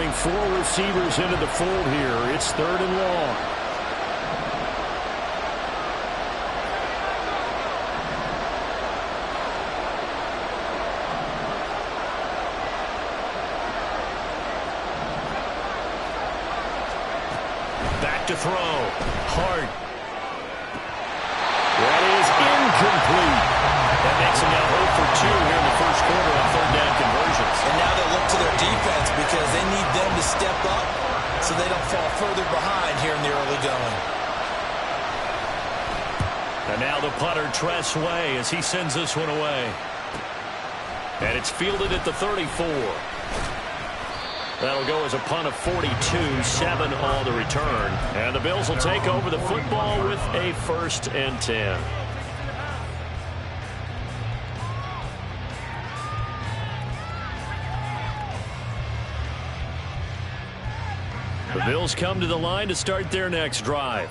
bring 4 receivers into the fold here. It's 3rd and long. Back to throw. Hard. That is incomplete. That makes him now 0 for 2 here in the first quarter on 3rd down conversions. And now they look to their defense because they need them to step up so they don't fall further behind here in the early going. And now the punter, Tress Way, as he sends this one away. And it's fielded at the 34. That'll go as a punt of 42, 7 on the return. And the Bills will take over the football with a 1st and 10. The Bills come to the line to start their next drive.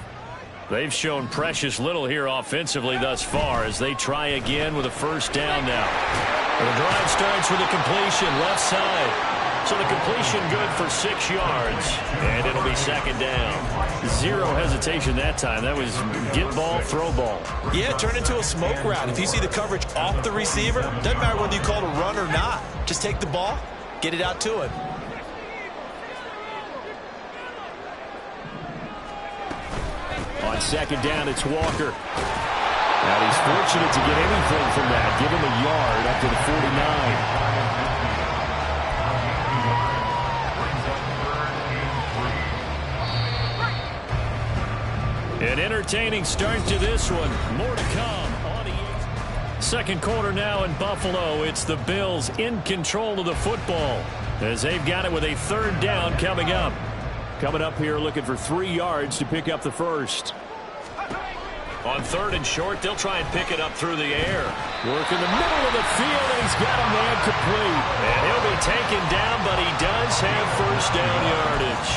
They've shown precious little here offensively thus far as they try again with a 1st down now. And the drive starts with a completion left side. So the completion good for 6 yards, and it'll be 2nd down. 0 hesitation that time. That was get ball, throw ball. Yeah, turn into a smoke route. If you see the coverage off the receiver, doesn't matter whether you call it a run or not. Just take the ball, get it out to him. On 2nd down, it's Walker. And he's fortunate to get anything from that. Give him a yard up to the 49. An entertaining start to this one. More to come. Second quarter now in Buffalo. It's the Bills in control of the football as they've got it with a 3rd down coming up. Coming up here looking for 3 yards to pick up the 1st. On 3rd and short, they'll try and pick it up through the air. Work in the middle of the field, and he's got a man complete. And he'll be taken down, but he does have 1st down yardage.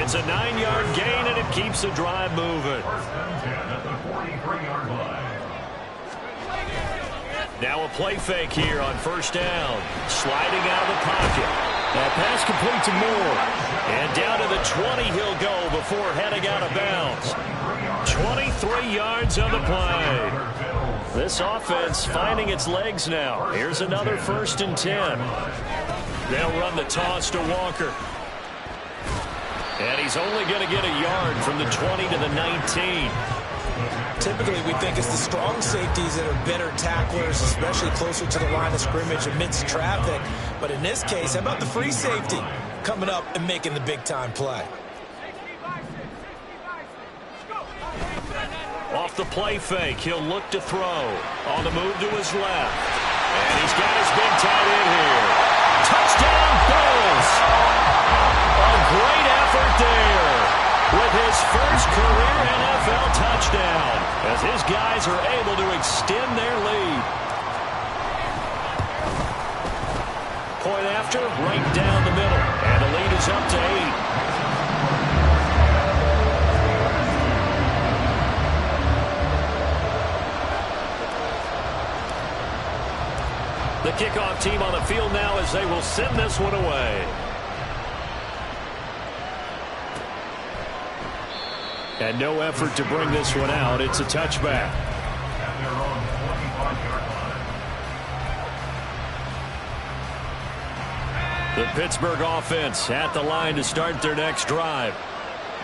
It's a 9-yard gain, and it keeps the drive moving. Now a play fake here on 1st down. Sliding out of the pocket. That pass complete to Moore. And down to the 20 he'll go before heading out of bounds. 23 yards on the play. This offense finding its legs now. Here's another 1st and 10. They'll run the toss to Walker. And he's only going to get a yard from the 20 to the 19. Typically, we think it's the strong safeties that are better tacklers, especially closer to the line of scrimmage amidst traffic. But in this case, how about the free safety coming up and making the big-time play? Off the play fake, he'll look to throw. On the move to his left. And he's got his big tight end here. Touchdown, Bills! A great effort there with his first career NFL touchdown as his guys are able to extend their lead. Point after, right down the middle, and the lead is up to 8. The kickoff team on the field now as they will send this one away. And no effort to bring this one out. It's a touchback. The Pittsburgh offense at the line to start their next drive.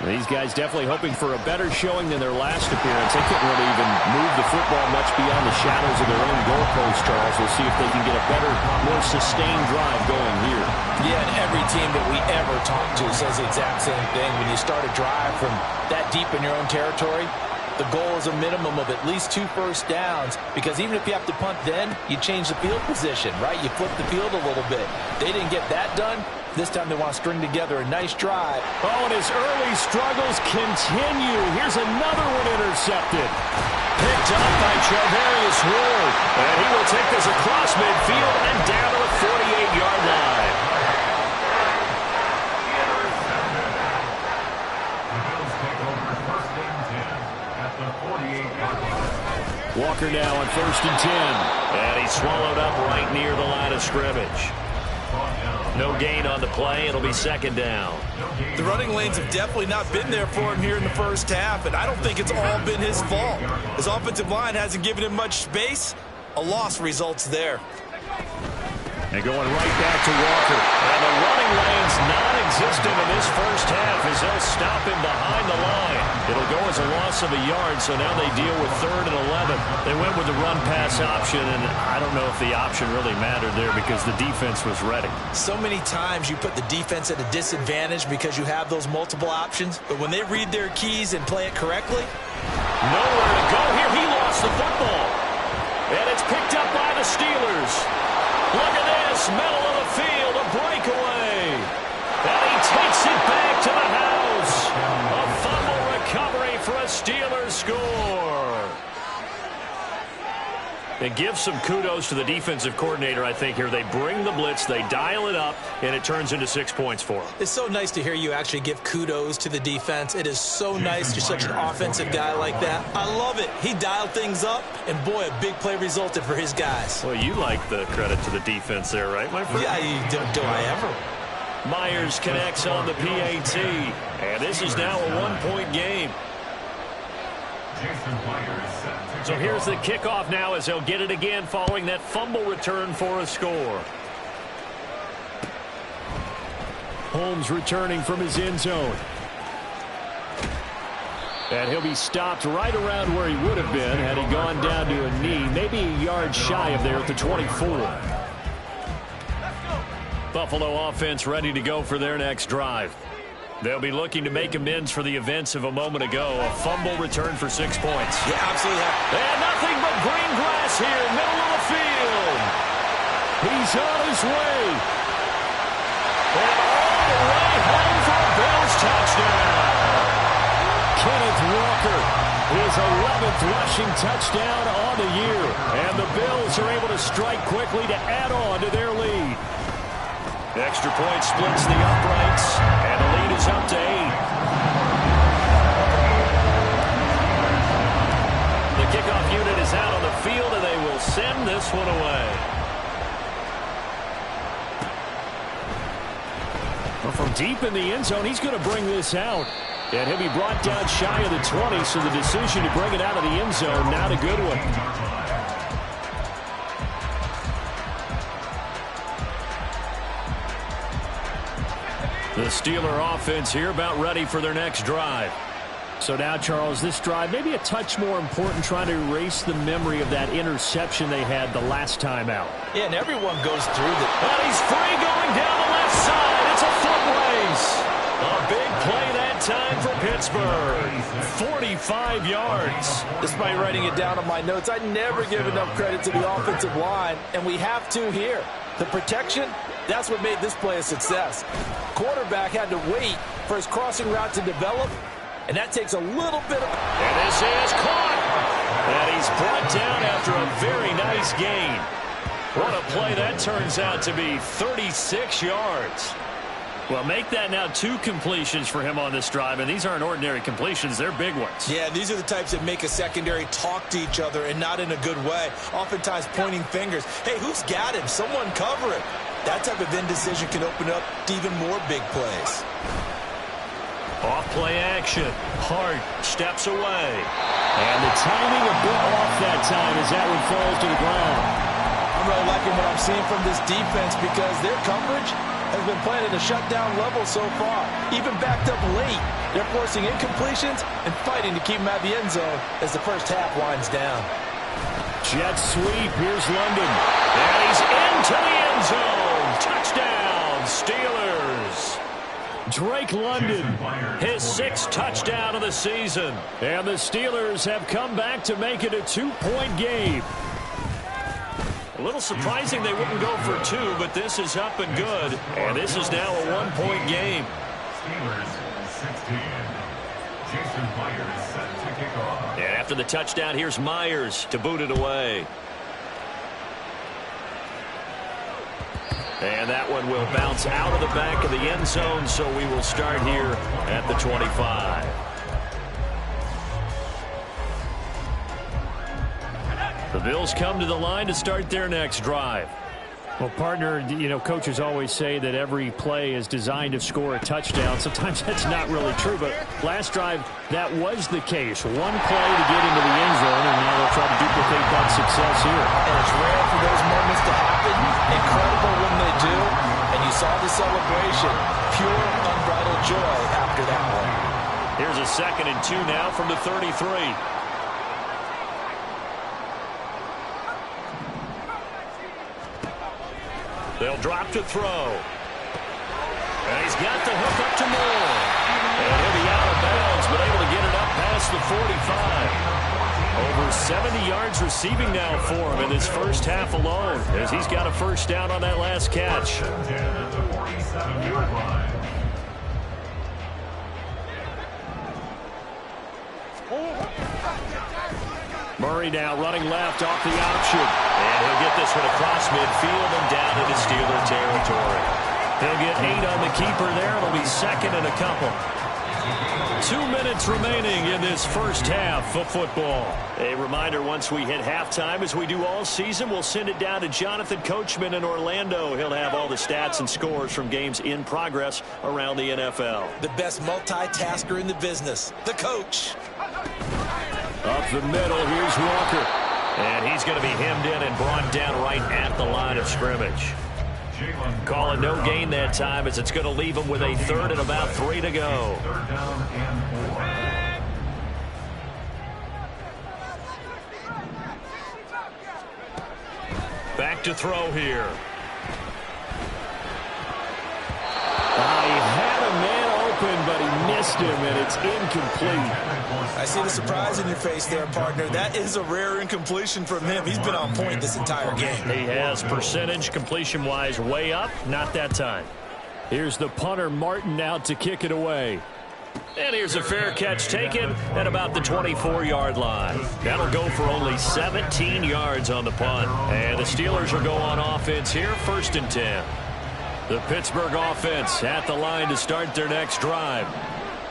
These guys definitely hoping for a better showing than their last appearance. They couldn't really even move the football much beyond the shadows of their own goalpost, Charles. We'll see if they can get a better, more sustained drive going here. Yeah, and every team that we ever talk to says the exact same thing. When you start a drive from that deep in your own territory, the goal is a minimum of at least 2 first downs, because even if you have to punt then, you change the field position, right? You flip the field a little bit. They didn't get that done. This time they want to string together a nice drive. Oh, and his early struggles continue. Here's another one intercepted. Picked up by Charvarius Ward. And he will take this across midfield and down to the 48-yard line. Walker now on 1st and 10. And he's swallowed up right near the line of scrimmage. No gain on the play. It'll be second down. The running lanes have definitely not been there for him here in the first half, and I don't think it's all been his fault. His offensive line hasn't given him much space. A loss results there. And going right back to Walker. And the running lane's non-existent in this first half as they'll stop him behind the line. It'll go as a loss of a yard, so now they deal with 3rd and 11. They went with the run-pass option, and I don't know if the option really mattered there because the defense was ready. So many times you put the defense at a disadvantage because you have those multiple options, but when they read their keys and play it correctly, nowhere to go here. He lost the football. And it's picked up by the Steelers. Look at this, middle of the field, a breakaway. And he takes it back to the house. A fumble recovery for a Steelers score. And give some kudos to the defensive coordinator, I think, here. They bring the blitz, they dial it up, and it turns into 6 points for them. It's so nice to hear you actually give kudos to the defense. It is so nice. You're such an offensive guy like that. I love it. He dialed things up, and boy, a big play resulted for his guys. Well, you like the credit to the defense there, right, my friend? Yeah, do I ever? Myers connects on the PAT, and this is now a one-point game. So here's the kickoff now as they'll get it again following that fumble return for a score. Holmes returning from his end zone. And he'll be stopped right around where he would have been had he gone down to a knee, maybe a yard shy of there at the 24. Buffalo offense ready to go for their next drive. They'll be looking to make amends for the events of a moment ago. A fumble return for 6 points. Yeah, absolutely. And nothing but green grass here, middle of the field. He's on his way. And all the way home for a Bills touchdown. Kenneth Walker, his 11th rushing touchdown on the year. And the Bills are able to strike quickly to add on to their lead. The extra point splits the uprights, and the lead is up to 8. The kickoff unit is out on the field, and they will send this one away. Well, from deep in the end zone, he's going to bring this out. And he'll be brought down shy of the 20, so the decision to bring it out of the end zone, not a good one. The Steeler offense here about ready for their next drive. So now, Charles, this drive maybe a touch more important, trying to erase the memory of that interception they had the last time out. Yeah, and everyone goes through that. And he's free going down the left side. It's a foot race. A big play that time for Pittsburgh. 45 yards. Despite writing it down on my notes, I never give enough credit to the offensive line, and we have to here. The protection, that's what made this play a success. Quarterback had to wait for his crossing route to develop, and that takes a little bit of... And this is caught. And he's brought down after a very nice gain. What a play that turns out to be, 36 yards. Well, make that now 2 completions for him on this drive, and these aren't ordinary completions. They're big ones. Yeah, these are the types that make a secondary talk to each other, and not in a good way. Oftentimes pointing fingers. Hey, who's got him? Someone cover it. That type of indecision can open up to even more big plays. Off play action. Hart steps away. And the timing a bit off that time as that one falls to the ground. I'm really liking what I'm seeing from this defense because their coverage has been playing at a shutdown level so far. Even backed up late, they're forcing incompletions and fighting to keep them out of the end zone as the first half winds down. Jet sweep. Here's London. And he's into the end zone. Touchdown, Steelers. Drake London, his 6th touchdown of the season. And the Steelers have come back to make it a 2-point game. A little surprising they wouldn't go for 2, but this is up and good. And this is now a 1-point game. Steelers 16. Jason Myers set to kick off. And after the touchdown, here's Myers to boot it away. And that one will bounce out of the back of the end zone, so we will start here at the 25. The Bills come to the line to start their next drive. Well, partner, you know, coaches always say that every play is designed to score a touchdown. Sometimes that's not really true, but last drive, that was the case. One play to get into the end zone, and now they'll try to duplicate that success here. And it's rare for those moments to happen. Incredible when they do. And you saw the celebration. Pure, unbridled joy after that one. Here's a 2nd and 2 now from the 33. They'll drop to throw. And he's got the hook up to Moore. And he'll be out of bounds, but able to get it up past the 45. Over 70 yards receiving now for him in this first half alone, as he's got a first down on that last catch. Murray now running left off the option. And he'll get this one across midfield and down into Steeler territory. He'll get 8 on the keeper there. It'll be 2nd and a couple. 2 minutes remaining in this first half of football. A reminder, once we hit halftime, as we do all season, we'll send it down to Jonathan Coachman in Orlando. He'll have all the stats and scores from games in progress around the NFL. The best multitasker in the business, the coach. Up the middle, here's Walker. And he's going to be hemmed in and brought down right at the line of scrimmage. Calling no gain that time, as it's going to leave him with a 3rd and about 3 to go. Back to throw here. He had a man open, but he missed him, and it's incomplete. I see the surprise in your face there, partner. That is a rare incompletion from him. He's been on point this entire game. He has percentage, completion-wise, way up. Not that time. Here's the punter, Martin, out to kick it away. And here's a fair catch taken at about the 24-yard line. That'll go for only 17 yards on the punt. And the Steelers will go on offense here, 1st and 10. The Pittsburgh offense at the line to start their next drive.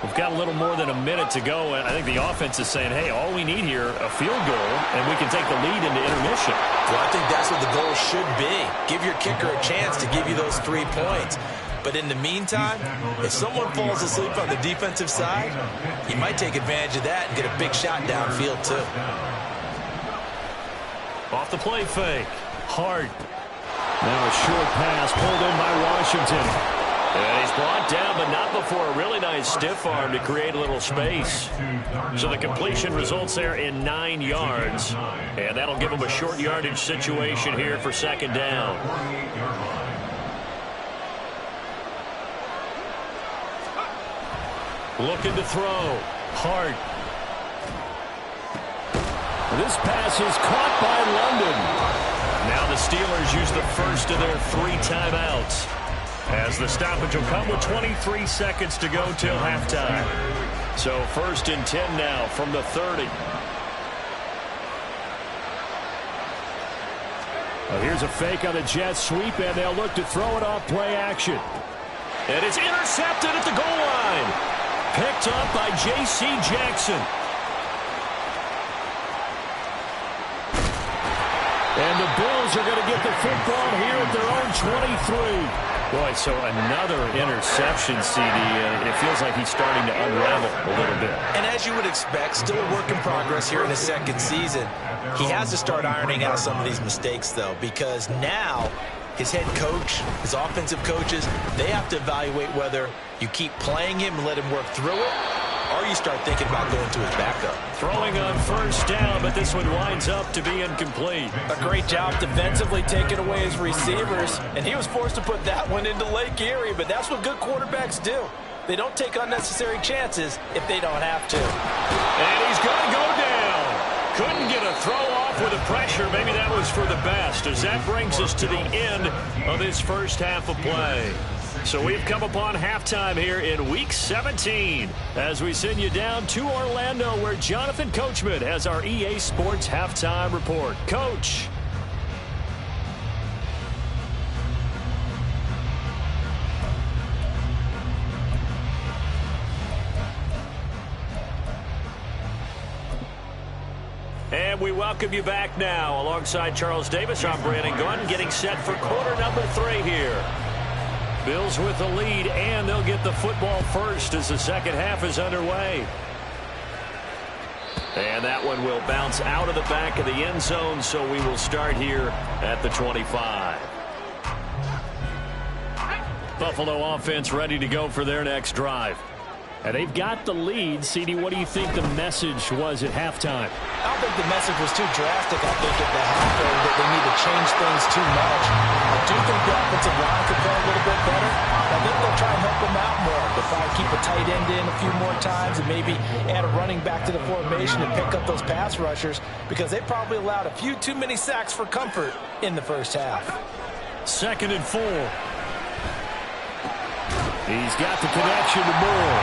We've got a little more than a minute to go, and I think the offense is saying, hey, all we need here, a field goal, and we can take the lead into intermission. Well, I think that's what the goal should be. Give your kicker a chance to give you those 3 points. But in the meantime, if someone falls asleep on the defensive side, you might take advantage of that and get a big shot downfield, too. Off the play fake. Hart. Now a short pass pulled in by Washington. And he's brought down, but not before a really nice stiff arm to create a little space. So the completion results there in 9 yards. And that'll give him a short yardage situation here for 2nd down. Looking to throw. Hart. This pass is caught by London. Now the Steelers use the first of their 3 timeouts, as the stoppage will come with 23 seconds to go till halftime. So 1st and 10 now from the 30. Well, here's a fake on the jet sweep, and they'll look to throw it off play action. And it's intercepted at the goal line. Picked up by J.C. Jackson. And the Bills are going to get the football here at their own 23. Boy, so another interception, CD. It feels like he's starting to unravel a little bit. And as you would expect, still a work in progress here in his 2nd season. He has to start ironing out some of these mistakes, though, because now his head coach, his offensive coaches, they have to evaluate whether you keep playing him and let him work through it, or you start thinking about going to his backup. Throwing on 1st down, but this one winds up to be incomplete. A great job defensively taking away his receivers, and he was forced to put that one into Lake Erie, but that's what good quarterbacks do. They don't take unnecessary chances if they don't have to. And he's going to go down. Couldn't get a throw off with the pressure. Maybe that was for the best, as that brings us to the end of this first half of play. So we've come upon halftime here in Week 17 as we send you down to Orlando, where Jonathan Coachman has our EA Sports Halftime Report. Coach. And And we welcome you back now. Alongside Charles Davis, I'm Brandon Gunn, getting set for quarter number 3 here. Bills with the lead, and they'll get the football first as the second half is underway. And that one will bounce out of the back of the end zone, so we will start here at the 25. Buffalo offense ready to go for their next drive. And they've got the lead. CD, what do you think the message was at halftime? I don't think the message was too drastic. I think at the halftime that they need to change things too much. I do think the offensive line could play a little bit better. I think they'll try and help them out more. They'll probably keep a tight end in a few more times and maybe add a running back to the formation and pick up those pass rushers because they probably allowed a few too many sacks for comfort in the first half. 2nd and 4. He's got the connection to Moore.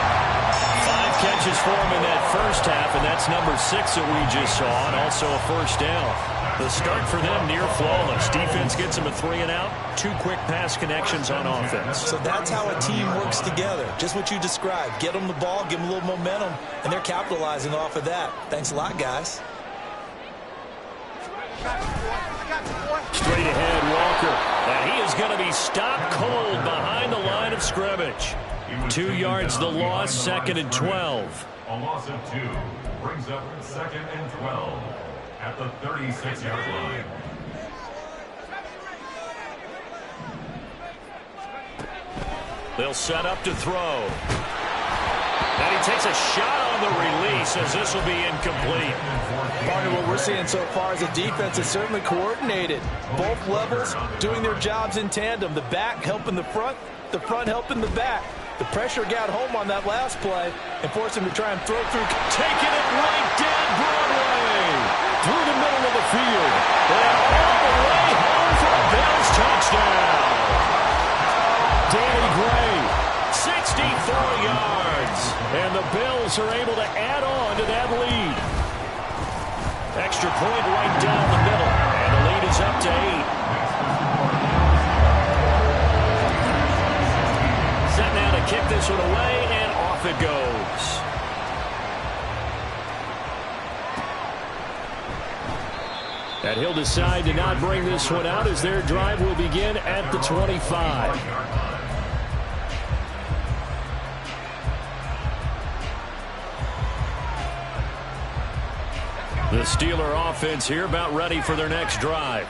5 catches for him in that first half, and that's number 6 that we just saw, and also a first down. The start for them near flawless. Defense gets them a 3 and out. 2 quick pass connections on offense. So that's how a team works together. Just what you described. Get them the ball, give them a little momentum, and they're capitalizing off of that. Thanks a lot, guys. Straight ahead, Walker. And he is going to be stopped cold behind the line of scrimmage. 2 yards the loss, 2nd and 12. A loss of 2 brings up 2nd and 12 at the 36-yard line. They'll set up to throw. And he takes a shot on the release as this will be incomplete. Part of what we're seeing so far as a defense is certainly coordinated. Both levels doing their jobs in tandem. The back helping the front helping the back. The pressure got home on that last play and forced him to try and throw through. Taking it right down Broadway. Through the middle of the field. And all the way home for a Bills touchdown. Danny Gray, 64 yards. And the Bills are able to add on to that lead. Extra point right down the middle. And the lead is up to 8. Set now to kick this one away, and off it goes. And he'll decide to not bring this one out as their drive will begin at the 25. The Steeler offense here about ready for their next drive.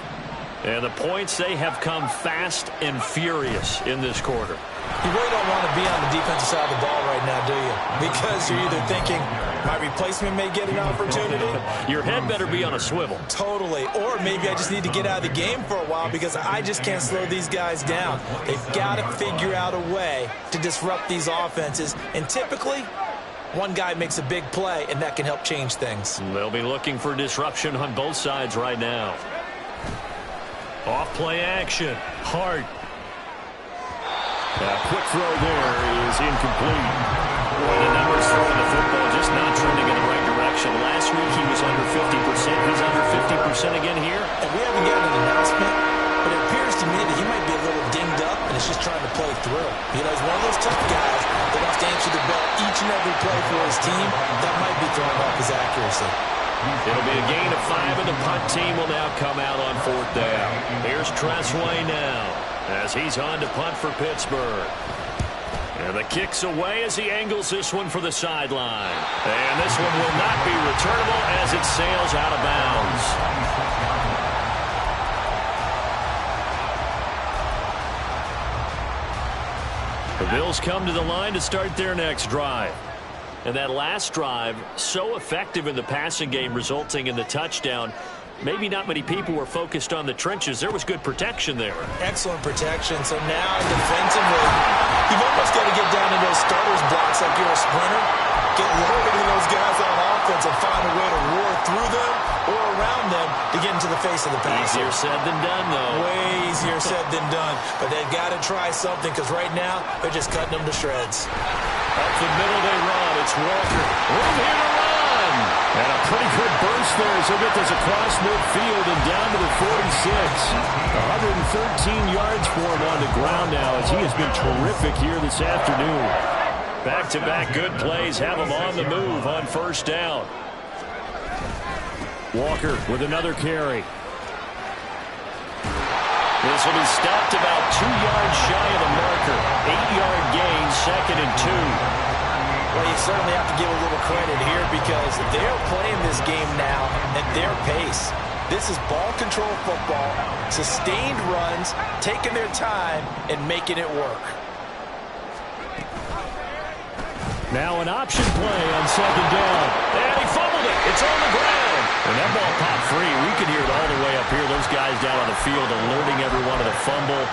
And the points, they have come fast and furious in this quarter. You really don't want to be on the defensive side of the ball right now, do you? Because you're either thinking, my replacement may get an opportunity. Your head better be on a swivel. Totally. Or maybe I just need to get out of the game for a while because I just can't slow these guys down. They've got to figure out a way to disrupt these offenses. And typically, one guy makes a big play, and that can help change things. They'll be looking for disruption on both sides right now. Off play action. Hart. Quick throw there is incomplete. The numbers throwing the football just not trending in the right direction. Last week he was under 50%. He's under 50% again here. And we haven't gotten an announcement, but it appears to me that he might be a little dinged up and is just trying to play through. You know, he's one of those tough guys that wants to answer the bell each and every play for his team. That might be throwing off his accuracy. It'll be a gain of 5, and the punt team will now come out on 4th down. Here's Tressway now as he's on to punt for Pittsburgh. And the kick's away as he angles this one for the sideline. And this one will not be returnable as it sails out of bounds. The Bills come to the line to start their next drive. And that last drive, so effective in the passing game, resulting in the touchdown. Maybe not many people were focused on the trenches. There was good protection there. Excellent protection. So now defensively, you've almost got to get down to those starters blocks like you're a sprinter. Get loaded in those guys on offense and find a way to roar through them or around them to get into the face of the passer. Easier said than done, though. Way easier said than done. But they've got to try something because right now they're just cutting them to shreds. Up the middle they run. It's Walker. Room here to run. And a pretty good burst there as he'll get this across midfield and down to the 46. 113 yards for him on the ground now as he has been terrific here this afternoon. Back-to-back good plays have him on the move on 1st down. Walker with another carry. This will be stopped about 2 yards shy of the marker. 8-yard gain, 2nd and 2. Well, you certainly have to give a little credit here because they're playing this game now at their pace. This is ball control football, sustained runs, taking their time, and making it work. Now an option play on 2nd down. And he fumbled it. It's on the ground. And that ball popped free. We can hear it all the way up here. Those guys down on the field alerting everyone of the fumble.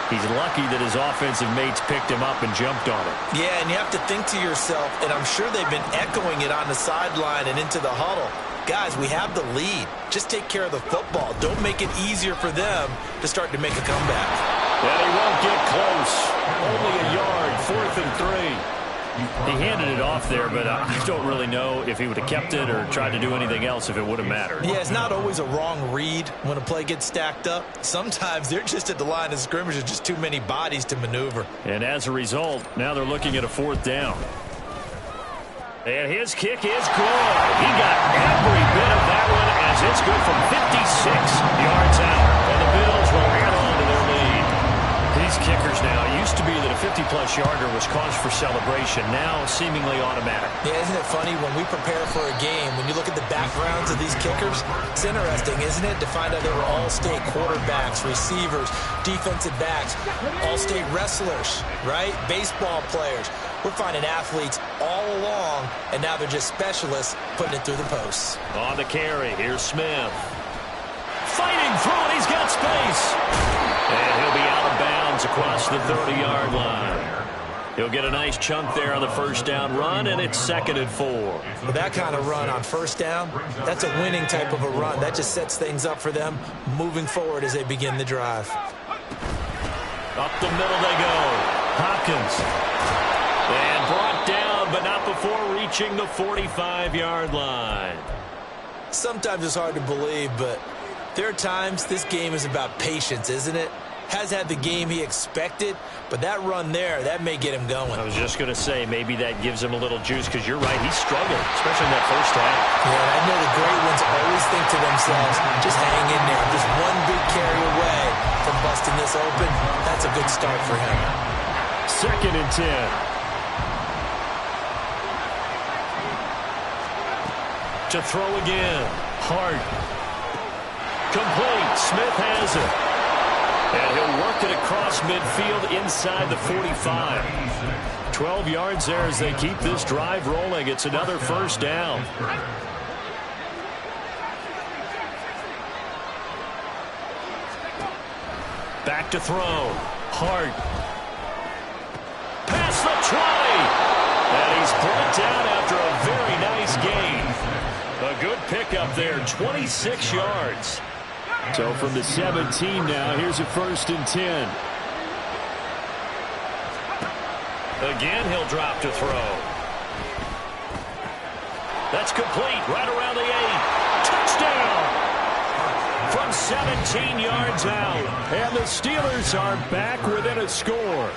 He's lucky that his offensive mates picked him up and jumped on it. Yeah, and you have to think to yourself, and I'm sure they've been echoing it on the sideline and into the huddle. Guys, we have the lead. Just take care of the football. Don't make it easier for them to start to make a comeback. And he won't get close. Only a yard, 4th and 3. He handed it off there, but I don't really know if he would have kept it or tried to do anything else if it would have mattered. Yeah, it's not always a wrong read when a play gets stacked up. Sometimes they're just at the line of scrimmage. There's just too many bodies to maneuver. And as a result, now they're looking at a 4th down. And his kick is good. He got every bit of that one as it's good from 56 yards out. And the Bills will add on to their lead. These kickers now, it used to be that a 50-plus yarder was cause for celebration. Now seemingly automatic. Yeah, isn't it funny when we prepare for a game, when you look at the backgrounds of these kickers, it's interesting, isn't it, to find out they were all-state quarterbacks, receivers, defensive backs, all-state wrestlers, right? Baseball players. We're finding athletes all along, and now they're just specialists putting it through the posts. On the carry, here's Smith. Fighting through it, he's got space. And he'll be out of bounds across the 30-yard line. He'll get a nice chunk there on the 1st down run, and it's 2nd and 4. With that kind of run on 1st down, that's a winning type of a run. That just sets things up for them moving forward as they begin the drive. Up the middle they go. Hopkins. And brought down, but not before reaching the 45-yard line. Sometimes it's hard to believe, but there are times this game is about patience, isn't it? Has had the game he expected, but that run there, that may get him going. I was just going to say, maybe that gives him a little juice, because you're right, he struggled, especially in that 1st half. Yeah, and I know the great ones always think to themselves, just hang in there. Just one big carry away from busting this open. That's a good start for him. 2nd and 10. To throw again. Hart. Complete. Smith has it. And he'll work it across midfield inside the 45. 12 yards there as they keep this drive rolling. It's another 1st down. Back to throw. Hart. Past the 20. And he's brought down after a very nice gain. A good pickup there, 26 yards. So from the 17 now, here's a 1st and 10. Again, he'll drop to throw. That's complete, right around the 8. Touchdown! From 17 yards out. And the Steelers are back within a score.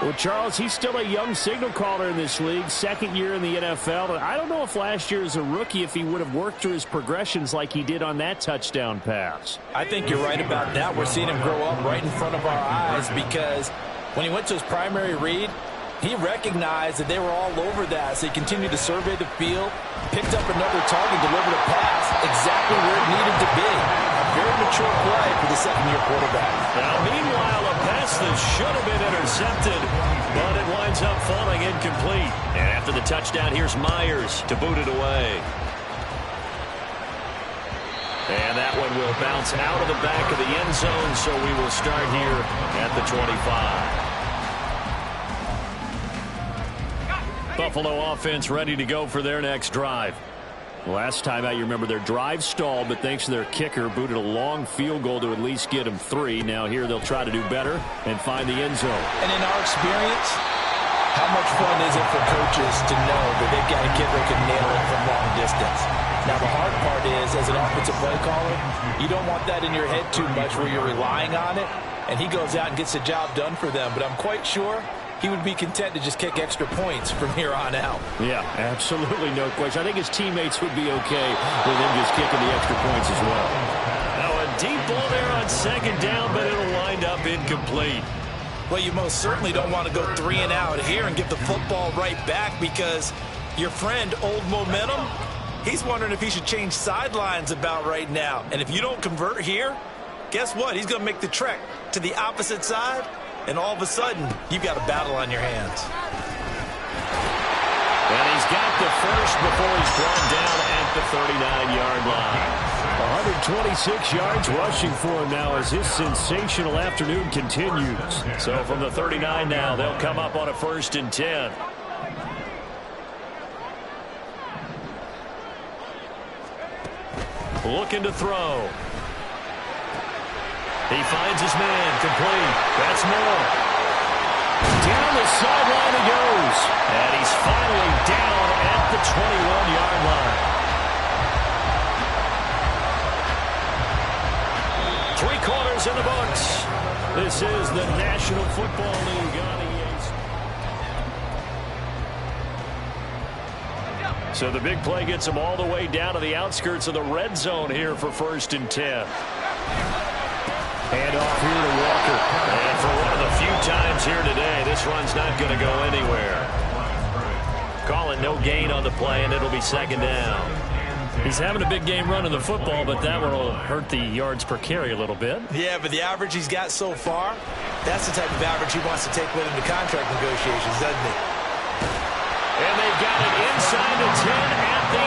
Well, Charles, he's still a young signal caller in this league, 2nd year in the NFL. And I don't know if last year as a rookie, if he would have worked through his progressions like he did on that touchdown pass. I think you're right about that. We're seeing him grow up right in front of our eyes because when he went to his primary read, he recognized that they were all over that. So he continued to survey the field, picked up another target, delivered a pass exactly where it needed to be. A very mature play for the 2nd-year quarterback. Now, meanwhile, a pass that should have been intercepted, but it winds up falling incomplete. And after the touchdown, here's Myers to boot it away. And that one will bounce out of the back of the end zone, so we will start here at the 25. Buffalo offense ready to go for their next drive. Last time out, you remember their drive stalled, but thanks to their kicker, booted a long field goal to at least get them 3. Now here they'll try to do better and find the end zone. And in our experience, how much fun is it for coaches to know that they've got a kicker who can nail it from long distance? Now the hard part is, as an offensive play caller, you don't want that in your head too much where you're relying on it, and he goes out and gets the job done for them. But I'm quite sure he would be content to just kick extra points from here on out. Yeah, absolutely no question. I think his teammates would be okay with him just kicking the extra points as well. Now a deep ball there on second down, but it'll wind up incomplete. Well, you most certainly don't want to go 3 and out here and give the football right back, because your friend, Old Momentum, he's wondering if he should change sidelines about right now. And if you don't convert here, guess what? He's going to make the trek to the opposite side, and all of a sudden, you've got a battle on your hands. And he's got the first before he's brought down at the 39-yard line. 126 yards rushing for him now as his sensational afternoon continues. So from the 39 now, they'll come up on a 1st and 10. Looking to throw. He finds his man, complete. That's more. Down the sideline he goes. And he's finally down at the 21-yard line. 3 quarters in the books. This is the National Football League on EA. So the big play gets him all the way down to the outskirts of the red zone here for 1st and 10. Hand off here to Walker. And for one of the few times here today, this run's not going to go anywhere. Call it no gain on the play, and it'll be 2nd down. He's having a big game running the football, but that one will hurt the yards per carry a little bit. Yeah, but the average he's got so far, that's the type of average he wants to take with him to contract negotiations, doesn't he? And they've got it inside the 10 at the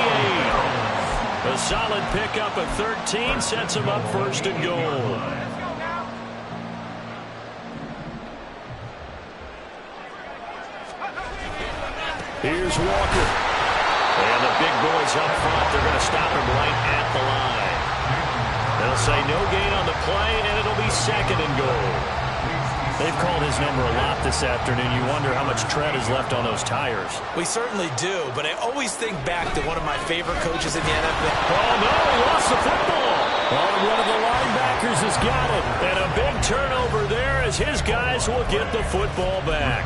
8. A solid pickup of 13 sets him up 1st and goal. Here's Walker. And the big boys up front, they're going to stop him right at the line. They'll say no gain on the play, and it'll be 2nd and goal. They've called his number a lot this afternoon. You wonder how much tread is left on those tires. We certainly do, but I always think back to one of my favorite coaches in the NFL. Oh, no, he lost the football. Oh, one of the linebackers has got it. And a big turnover there as his guys will get the football back.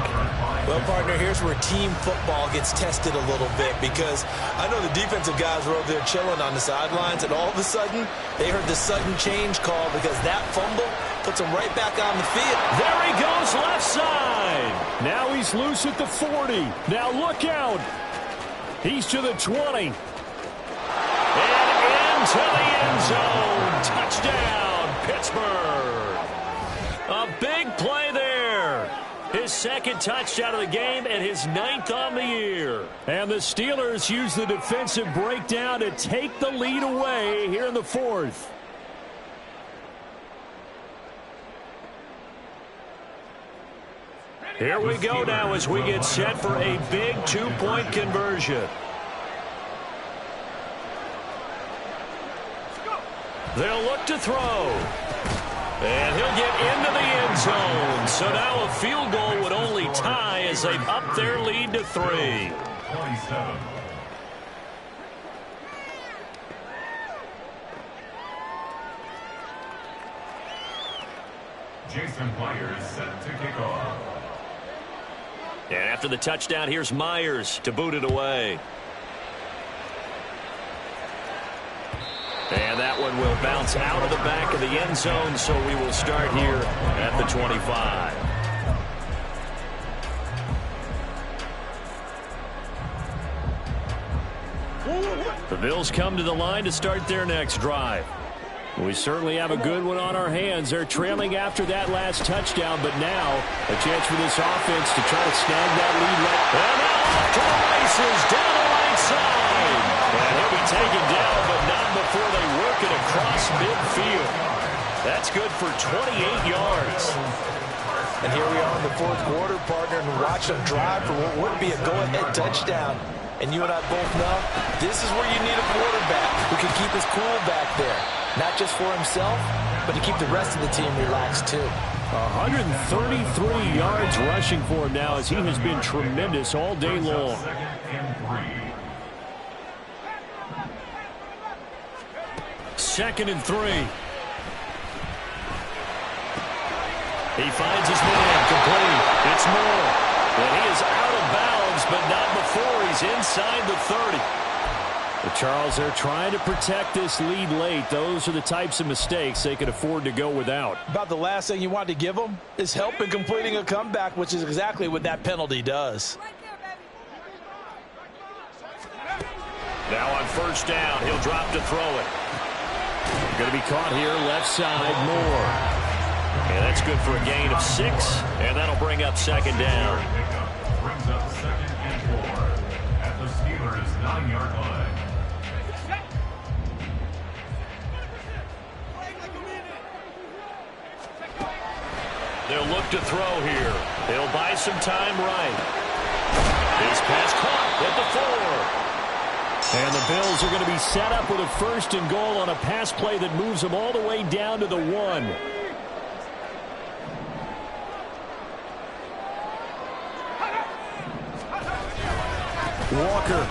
Well, partner, here's where team football gets tested a little bit, because I know the defensive guys were over there chilling on the sidelines, and all of a sudden, they heard the sudden change call because that fumble puts them right back on the field. There he goes left side. Now he's loose at the 40. Now look out. He's to the 20. And into the end zone. Touchdown, Pittsburgh. A big play there. His 2nd touchdown of the game and his 9th on the year. And the Steelers use the defensive breakdown to take the lead away here in the 4th. Here we go now as we get set for a big 2-point conversion. They'll look to throw. And he'll get into the end zone. So now a field goal would only tie as they've upped their lead to 3. 27. Jason Myers set to kick off. And after the touchdown, here's Myers to boot it away. And that one will bounce out of the back of the end zone, so we will start here at the 25. The Bills come to the line to start their next drive. We certainly have a good one on our hands. They're trailing after that last touchdown, but now a chance for this offense to try to snag that lead. And now off to the races, down the right side. And he'll be taken down, but not before they work it across midfield. That's good for 28 yards. And here we are in the 4th quarter, partner, and watch them drive for what would be a go-ahead touchdown. And you and I both know this is where you need a quarterback who can keep his cool back there. Not just for himself, but to keep the rest of the team relaxed, too. 133 yards rushing for him now as he has been tremendous all day long. 2nd and 3. He finds his man, complete. It's Moore. but not before he's inside the 30. But Charles, they're trying to protect this lead late. Those are the types of mistakes they can afford to go without. About the last thing you want to give them is help in completing a comeback, which is exactly what that penalty does. Now on first down, he'll drop to throw it. Going to be caught here left side, Moore. And that's good for a gain of 6, and that'll bring up second down. Brings up 2nd and 4 at the Steelers' 9-yard line. They'll look to throw here. They'll buy some time right. His pass caught at the 4. And the Bills are going to be set up with a 1st and goal on a pass play that moves them all the way down to the 1. Walker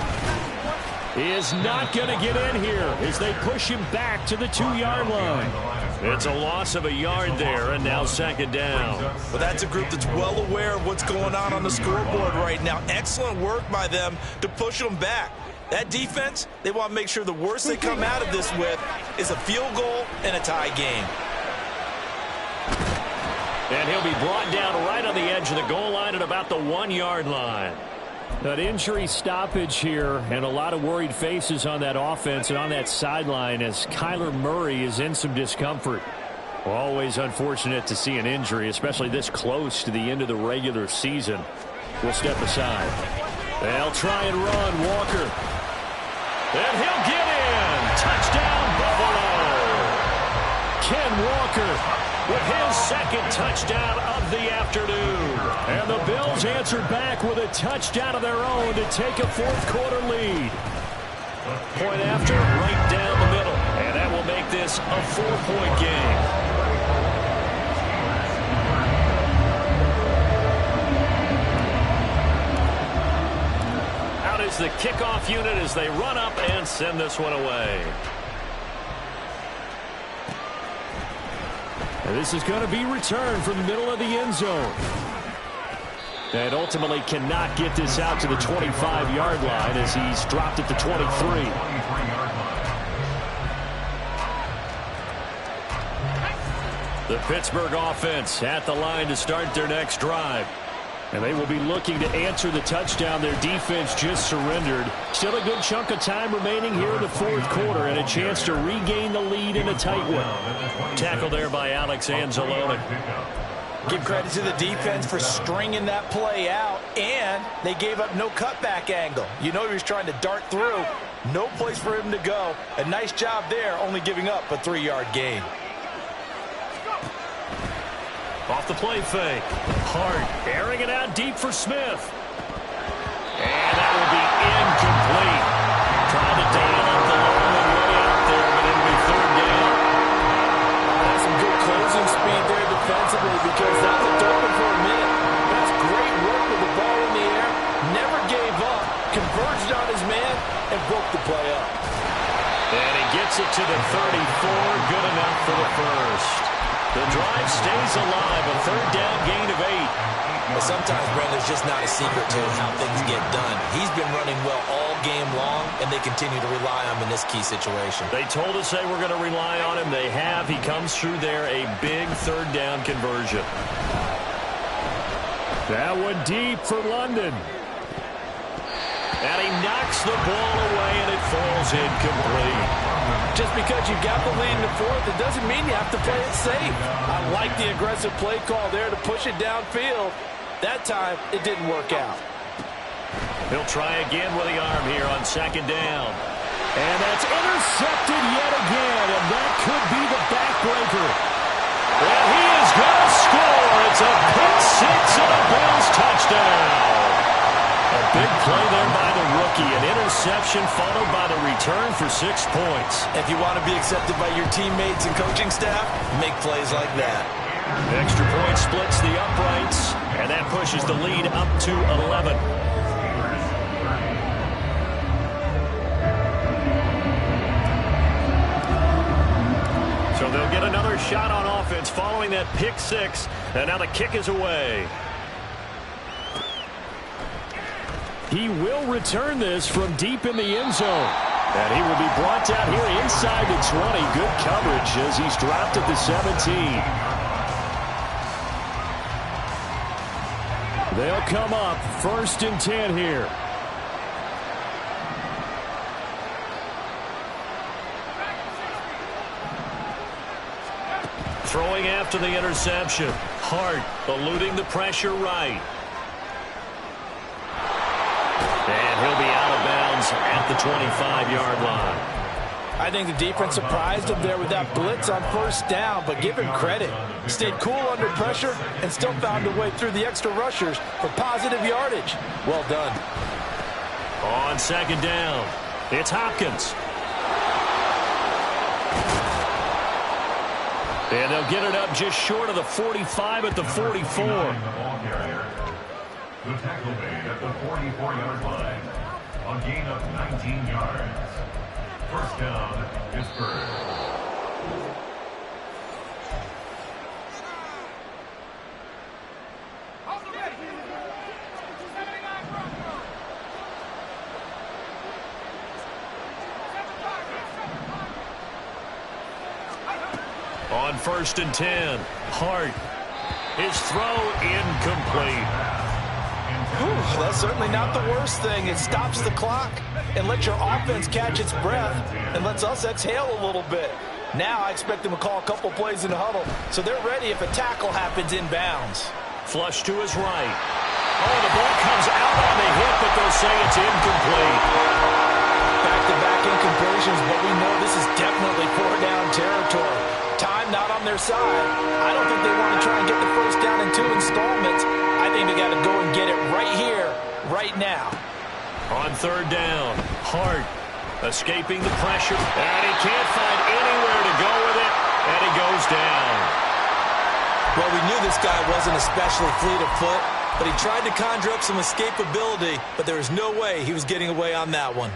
is not going to get in here as they push him back to the 2-yard line. It's a loss of a yard there, and now second down. But that's a group that's well aware of what's going on the scoreboard right now. Excellent work by them to push them back. That defense, they want to make sure the worst they come out of this with is a field goal and a tie game. And he'll be brought down right on the edge of the goal line at about the 1-yard line. An injury stoppage here and a lot of worried faces on that offense and on that sideline as Kyler Murray is in some discomfort. Always unfortunate to see an injury, especially this close to the end of the regular season. We'll step aside. They'll try and run. Walker. And he'll get in. Touchdown, Buffalo. Ken Walker with his 2nd touchdown of the afternoon. And the Bills answered back with a touchdown of their own to take a 4th quarter lead. Point after, right down the middle. And that will make this a 4-point game. Out is the kickoff unit as they run up and send this one away. And this is going to be returned from the middle of the end zone. And ultimately cannot get this out to the 25-yard line as he's dropped at the 23. The Pittsburgh offense at the line to start their next drive. And they will be looking to answer the touchdown their defense just surrendered. Still a good chunk of time remaining here in the 4th quarter and a chance to regain the lead in a tight one. Tackle there by Alex Anzalone. Give credit to the defense for stringing that play out, and they gave up no cutback angle. You know he was trying to dart through. No place for him to go. A nice job there, only giving up a 3-yard gain. Off the play fake. Hart airing it out deep for Smith. And that will be incomplete. Trying to dial up the long way out there, but it'll be 3rd down. That's some good closing speed there defensively because that looked open for a minute. That's great work with the ball in the air. Never gave up. Converged on his man and broke the play up. And he gets it to the 34. Good enough for the 1st. The drive stays alive. A 3rd down gain of 8. But sometimes, Brent, there's just not a secret to how things get done. He's been running well all game long, and they continue to rely on him in this key situation. They told us they were going to rely on him. They have. He comes through there. A big 3rd down conversion. That one deep for London. And he knocks the ball away, and it falls incomplete. Just because you got the lead in the 4th, it doesn't mean you have to play it safe. I like the aggressive play call there to push it downfield. That time, it didn't work out. He'll try again with the arm here on 2nd down. And that's intercepted yet again, and that could be the backbreaker. And he is going to score. It's a pick 6 and a Bills touchdown. A big play there by the rookie. An interception followed by the return for 6 points. If you want to be accepted by your teammates and coaching staff, make plays like that. Extra point splits the uprights, and that pushes the lead up to 11. So they'll get another shot on offense following that pick 6, and now the kick is away. He will return this from deep in the end zone. And he will be brought down here inside the 20. Good coverage as he's dropped at the 17. They'll come up 1st and 10 here. Throwing after the interception. Hart eluding the pressure right. And he'll be out of bounds at the 25-yard line. I think the defense surprised him there with that blitz on 1st down, but give him credit. Stayed cool under pressure and still found a way through the extra rushers for positive yardage. Well done. On 2nd down, it's Hopkins. And they'll get it up just short of the 45 at the 44. The tackle made at the 44-yard line. A gain of 19 yards. 1st down, Pittsburgh. On 1st and 10, Hart. His throw incomplete. Whew, that's certainly not the worst thing. It stops the clock and lets your offense catch its breath and lets us exhale a little bit. Now I expect them to call a couple plays in the huddle, so they're ready if a tackle happens inbounds. Flush to his right. Oh, the ball comes out on the hit, but they'll say it's incomplete. Back-to-back incompletions, but we know this is definitely 4-down territory. Time not on their side. I don't think they want to try and get the 1st down in 2 installments. I think they got to go and get it right here, right now. On 3rd down, Hart escaping the pressure, and he can't find anywhere to go with it, and he goes down. Well, we knew this guy wasn't especially fleet of foot, but he tried to conjure up some escapability, but there was no way he was getting away on that one.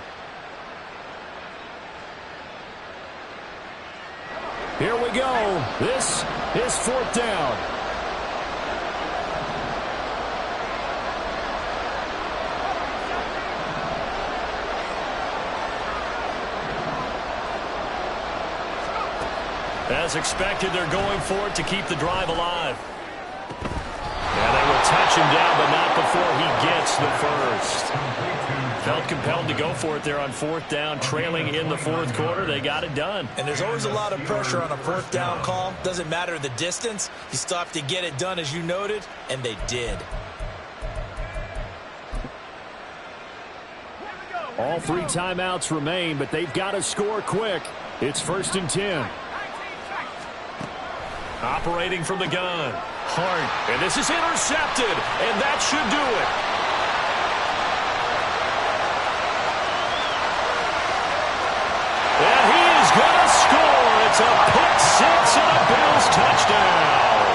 Here we go. This is 4th down. As expected, they're going for it to keep the drive alive. And they will touch him down, but not before he gets the first. Felt compelled to go for it there on 4th down, trailing in the 4th quarter. They got it done. And there's always a lot of pressure on a 4th down call. Doesn't matter the distance. You still have to get it done, as you noted, and they did. All 3 timeouts remain, but they've got to score quick. It's 1st and 10. Operating from the gun. Hart. And this is intercepted. And that should do it. And he is going to score. It's a pick 6 and a Bills touchdown.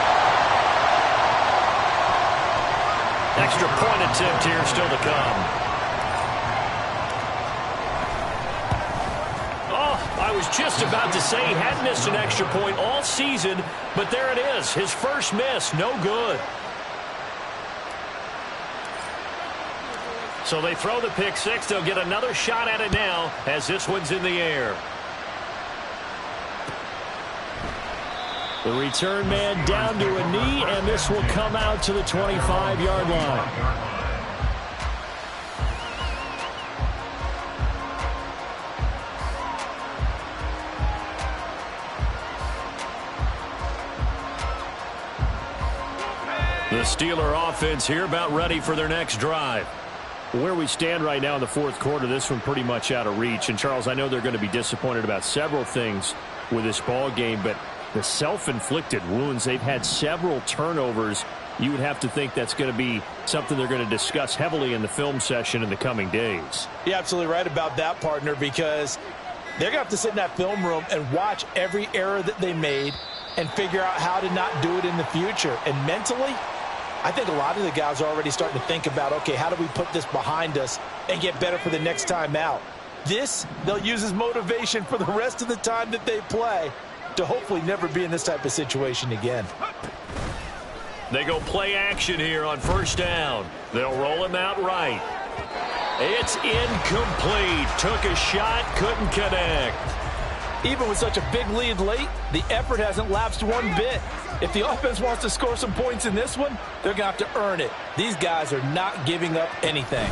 Extra point attempt here still to come. I was just about to say he hadn't missed an extra point all season, but there it is. His first miss, no good. So they throw the pick 6. They'll get another shot at it now as this one's in the air. The return man down to a knee, and this will come out to the 25-yard line. The Steeler offense here about ready for their next drive. Where we stand right now in the 4th quarter, this one pretty much out of reach. And, Charles, I know they're going to be disappointed about several things with this ball game, but the self-inflicted wounds, they've had several turnovers. You would have to think that's going to be something they're going to discuss heavily in the film session in the coming days. You're absolutely right about that, partner, because they're going to have to sit in that film room and watch every error that they made and figure out how to not do it in the future. And mentally, I think a lot of the guys are already starting to think about, okay, how do we put this behind us and get better for the next time out? This, they'll use as motivation for the rest of the time that they play to hopefully never be in this type of situation again. They go play action here on 1st down. They'll roll him out right. It's incomplete. Took a shot, couldn't connect. Even with such a big lead late, the effort hasn't lapsed one bit. If the offense wants to score some points in this one, they're going to have to earn it. These guys are not giving up anything.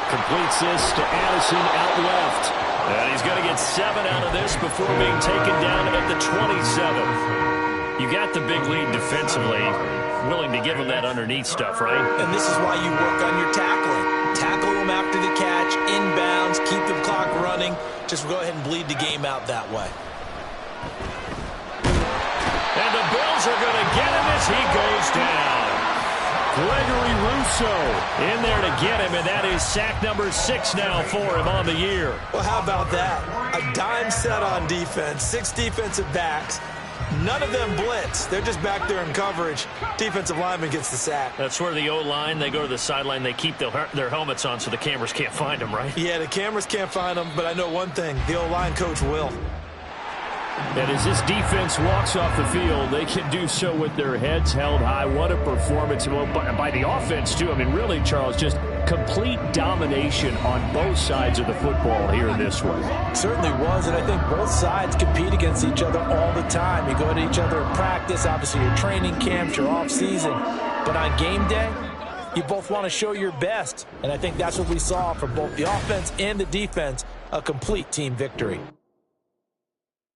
Completes this to Addison out left. And he's going to get 7 out of this before being taken down at the 27. You got the big lead defensively. Willing to give him that underneath stuff, right? And this is why you work on your tackling. Tackle them after the catch, inbounds, keep the clock running. Just go ahead and bleed the game out that way. And the Bills are going to get him as he goes down. Gregory Rousseau in there to get him, and that is sack number 6 now for him on the year. Well, how about that? A dime set on defense, 6 defensive backs. None of them blitz. They're just back there in coverage. Defensive lineman gets the sack. That's where the O-line, they go to the sideline, they keep their helmets on so the cameras can't find them, right? Yeah, the cameras can't find them, but I know one thing. The O-line coach will. And as this defense walks off the field, they can do so with their heads held high. What a performance by the offense, too. I mean, really, Charles, just complete domination on both sides of the football here in this one. Certainly was, and I think both sides compete against each other all the time. You go to each other in practice, obviously your training camps, your off-season. But on game day, you both want to show your best. And I think that's what we saw from both the offense and the defense, a complete team victory.